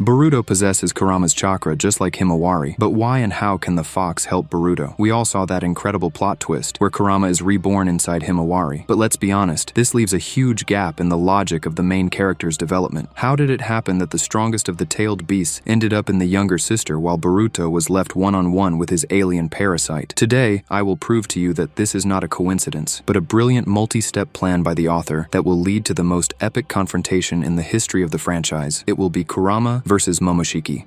Boruto possesses Kurama's chakra just like Himawari, but why and how can the fox help Boruto? We all saw that incredible plot twist where Kurama is reborn inside Himawari, but let's be honest, this leaves a huge gap in the logic of the main character's development. How did it happen that the strongest of the tailed beasts ended up in the younger sister while Boruto was left one-on-one with his alien parasite? Today, I will prove to you that this is not a coincidence, but a brilliant multi-step plan by the author that will lead to the most epic confrontation in the history of the franchise. It will be Kurama versus Momoshiki.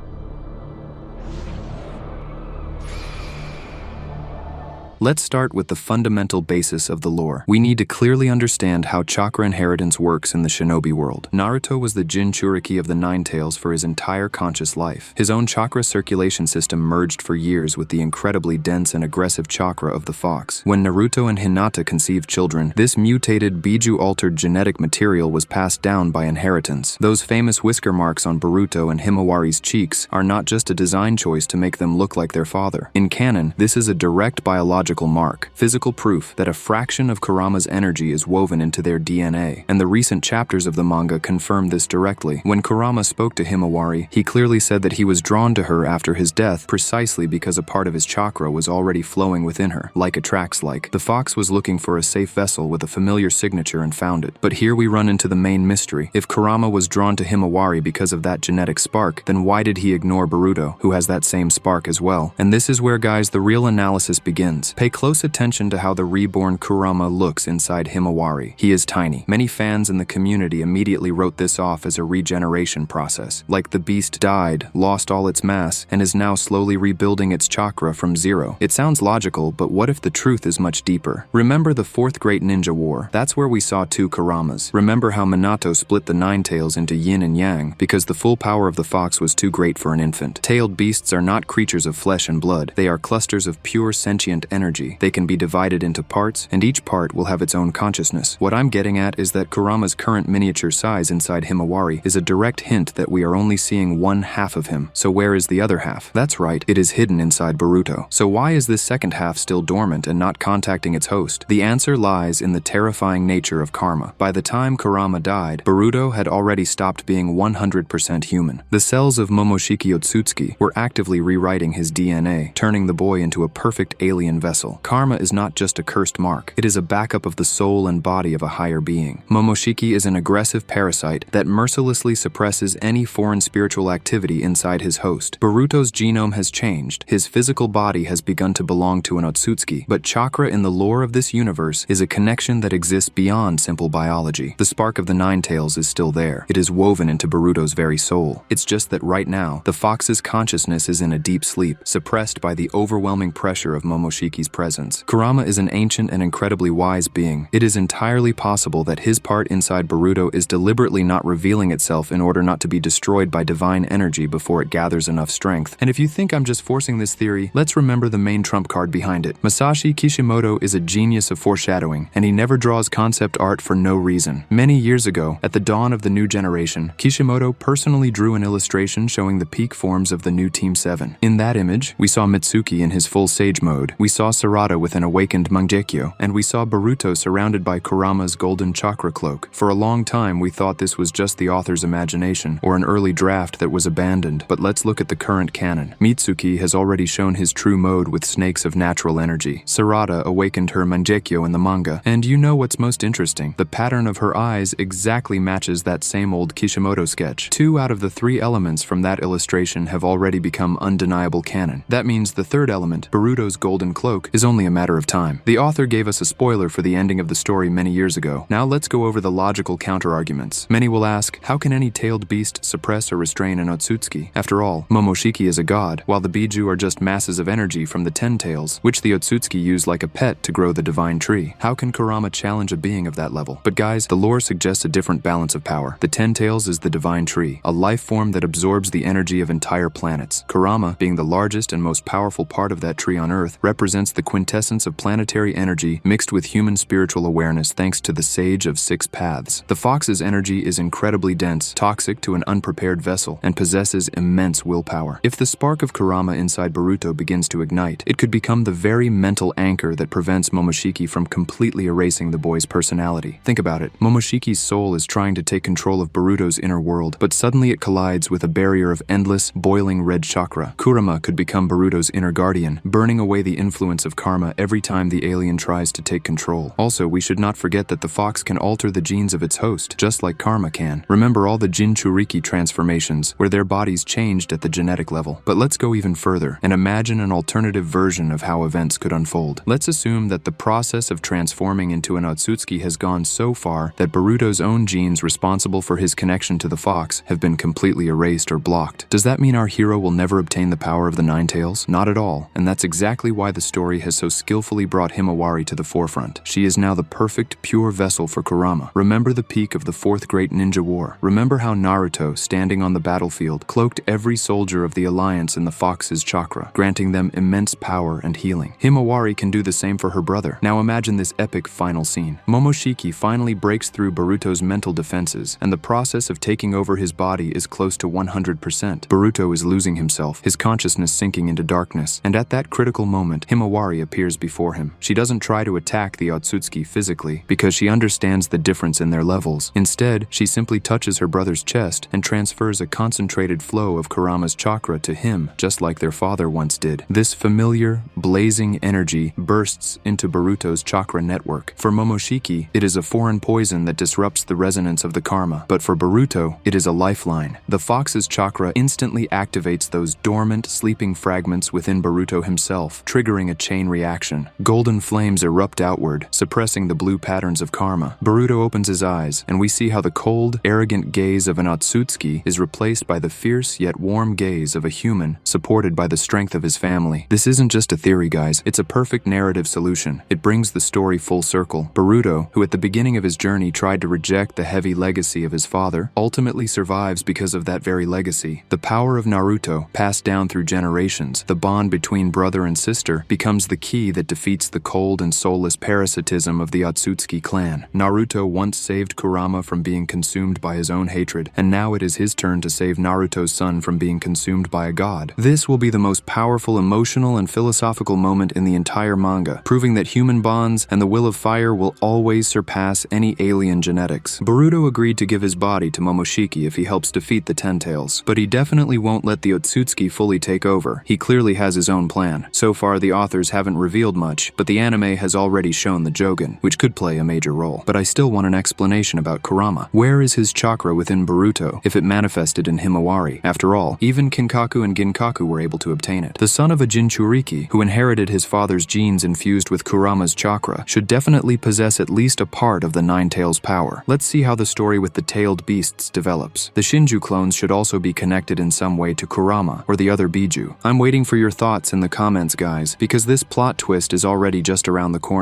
Let's start with the fundamental basis of the lore. We need to clearly understand how chakra inheritance works in the shinobi world. Naruto was the Jin'chuuriki of the Nine Tails for his entire conscious life. His own chakra circulation system merged for years with the incredibly dense and aggressive chakra of the fox. When Naruto and Hinata conceived children, this mutated, Biju-altered genetic material was passed down by inheritance. Those famous whisker marks on Boruto and Himawari's cheeks are not just a design choice to make them look like their father. In canon, this is a direct biological mark, physical proof that a fraction of Kurama's energy is woven into their DNA, and the recent chapters of the manga confirm this directly. When Kurama spoke to Himawari, he clearly said that he was drawn to her after his death precisely because a part of his chakra was already flowing within her, like attracts like. The fox was looking for a safe vessel with a familiar signature and found it. But here we run into the main mystery. If Kurama was drawn to Himawari because of that genetic spark, then why did he ignore Boruto, who has that same spark as well? And this is where, guys, the real analysis begins. Pay close attention to how the reborn Kurama looks inside Himawari. He is tiny. Many fans in the community immediately wrote this off as a regeneration process. Like the beast died, lost all its mass, and is now slowly rebuilding its chakra from zero. It sounds logical, but what if the truth is much deeper? Remember the Fourth Great Ninja War? That's where we saw two Kuramas. Remember how Minato split the Nine Tails into Yin and Yang because the full power of the fox was too great for an infant. Tailed beasts are not creatures of flesh and blood. They are clusters of pure sentient energy. They can be divided into parts, and each part will have its own consciousness. What I'm getting at is that Kurama's current miniature size inside Himawari is a direct hint that we are only seeing one half of him. So where is the other half? That's right, it is hidden inside Boruto. So why is this second half still dormant and not contacting its host? The answer lies in the terrifying nature of karma. By the time Kurama died, Boruto had already stopped being 100% human. The cells of Momoshiki Otsutsuki were actively rewriting his DNA, turning the boy into a perfect alien vessel. Karma is not just a cursed mark, it is a backup of the soul and body of a higher being. Momoshiki is an aggressive parasite that mercilessly suppresses any foreign spiritual activity inside his host. Boruto's genome has changed, his physical body has begun to belong to an Otsutsuki, but chakra in the lore of this universe is a connection that exists beyond simple biology. The spark of the Nine Tails is still there. It is woven into Boruto's very soul. It's just that right now, the fox's consciousness is in a deep sleep, suppressed by the overwhelming pressure of Momoshiki's presence. Kurama is an ancient and incredibly wise being. It is entirely possible that his part inside Boruto is deliberately not revealing itself in order not to be destroyed by divine energy before it gathers enough strength. And if you think I'm just forcing this theory, let's remember the main trump card behind it. Masashi Kishimoto is a genius of foreshadowing, and he never draws concept art for no reason. Many years ago, at the dawn of the new generation, Kishimoto personally drew an illustration showing the peak forms of the new Team 7. In that image, we saw Mitsuki in his full sage mode, we saw Sarada with an awakened Mangekyou, and we saw Boruto surrounded by Kurama's golden chakra cloak. For a long time, we thought this was just the author's imagination, or an early draft that was abandoned, but let's look at the current canon. Mitsuki has already shown his true mode with snakes of natural energy. Sarada awakened her Mangekyou in the manga, and you know what's most interesting? The pattern of her eyes exactly matches that same old Kishimoto sketch. 2 out of the 3 elements from that illustration have already become undeniable canon. That means the third element, Boruto's golden cloak, is only a matter of time. The author gave us a spoiler for the ending of the story many years ago. Now let's go over the logical counter-arguments. Many will ask, how can any tailed beast suppress or restrain an Otsutsuki? After all, Momoshiki is a god, while the Biju are just masses of energy from the 10 tails, which the Otsutsuki use like a pet to grow the divine tree. How can Kurama challenge a being of that level? But guys, the lore suggests a different balance of power. The 10 tails is the divine tree, a life form that absorbs the energy of entire planets. Kurama, being the largest and most powerful part of that tree on Earth, represents represents the quintessence of planetary energy mixed with human spiritual awareness thanks to the Sage of Six Paths. The fox's energy is incredibly dense, toxic to an unprepared vessel, and possesses immense willpower. If the spark of Kurama inside Boruto begins to ignite, it could become the very mental anchor that prevents Momoshiki from completely erasing the boy's personality. Think about it. Momoshiki's soul is trying to take control of Boruto's inner world, but suddenly it collides with a barrier of endless, boiling red chakra. Kurama could become Boruto's inner guardian, burning away the influence of karma every time the alien tries to take control. Also, we should not forget that the fox can alter the genes of its host, just like karma can. Remember all the Jin'chuuriki transformations, where their bodies changed at the genetic level. But let's go even further, and imagine an alternative version of how events could unfold. Let's assume that the process of transforming into an Otsutsuki has gone so far that Boruto's own genes responsible for his connection to the fox have been completely erased or blocked. Does that mean our hero will never obtain the power of the Nine Tails? Not at all, and that's exactly why the story has so skillfully brought Himawari to the forefront. She is now the perfect, pure vessel for Kurama. Remember the peak of the Fourth Great Ninja War. Remember how Naruto, standing on the battlefield, cloaked every soldier of the Alliance in the fox's chakra, granting them immense power and healing. Himawari can do the same for her brother. Now imagine this epic final scene. Momoshiki finally breaks through Boruto's mental defenses, and the process of taking over his body is close to 100%. Boruto is losing himself, his consciousness sinking into darkness, and at that critical moment, Himawari appears before him. She doesn't try to attack the Otsutsuki physically, because she understands the difference in their levels. Instead, she simply touches her brother's chest and transfers a concentrated flow of Kurama's chakra to him, just like their father once did. This familiar, blazing energy bursts into Boruto's chakra network. For Momoshiki, it is a foreign poison that disrupts the resonance of the karma, but for Boruto, it is a lifeline. The fox's chakra instantly activates those dormant, sleeping fragments within Boruto himself, triggering a chain reaction. Golden flames erupt outward, suppressing the blue patterns of karma. Boruto opens his eyes, and we see how the cold, arrogant gaze of an Otsutsuki is replaced by the fierce yet warm gaze of a human, supported by the strength of his family. This isn't just a theory, guys. It's a perfect narrative solution. It brings the story full circle. Boruto, who at the beginning of his journey tried to reject the heavy legacy of his father, ultimately survives because of that very legacy. The power of Naruto, passed down through generations, the bond between brother and sister, becomes the key that defeats the cold and soulless parasitism of the Otsutsuki clan. Naruto once saved Kurama from being consumed by his own hatred, and now it is his turn to save Naruto's son from being consumed by a god. This will be the most powerful emotional and philosophical moment in the entire manga, proving that human bonds and the will of fire will always surpass any alien genetics. Boruto agreed to give his body to Momoshiki if he helps defeat the Ten Tails, but he definitely won't let the Otsutsuki fully take over. He clearly has his own plan. So far, the authors haven't revealed much, but the anime has already shown the Jogan, which could play a major role. But I still want an explanation about Kurama. Where is his chakra within Boruto if it manifested in Himawari? After all, even Kinkaku and Ginkaku were able to obtain it. The son of a Jin'chuuriki, who inherited his father's genes infused with Kurama's chakra, should definitely possess at least a part of the Nine Tails power. Let's see how the story with the tailed beasts develops. The Shinju clones should also be connected in some way to Kurama or the other Biju. I'm waiting for your thoughts in the comments, guys, because this plot twist is already just around the corner.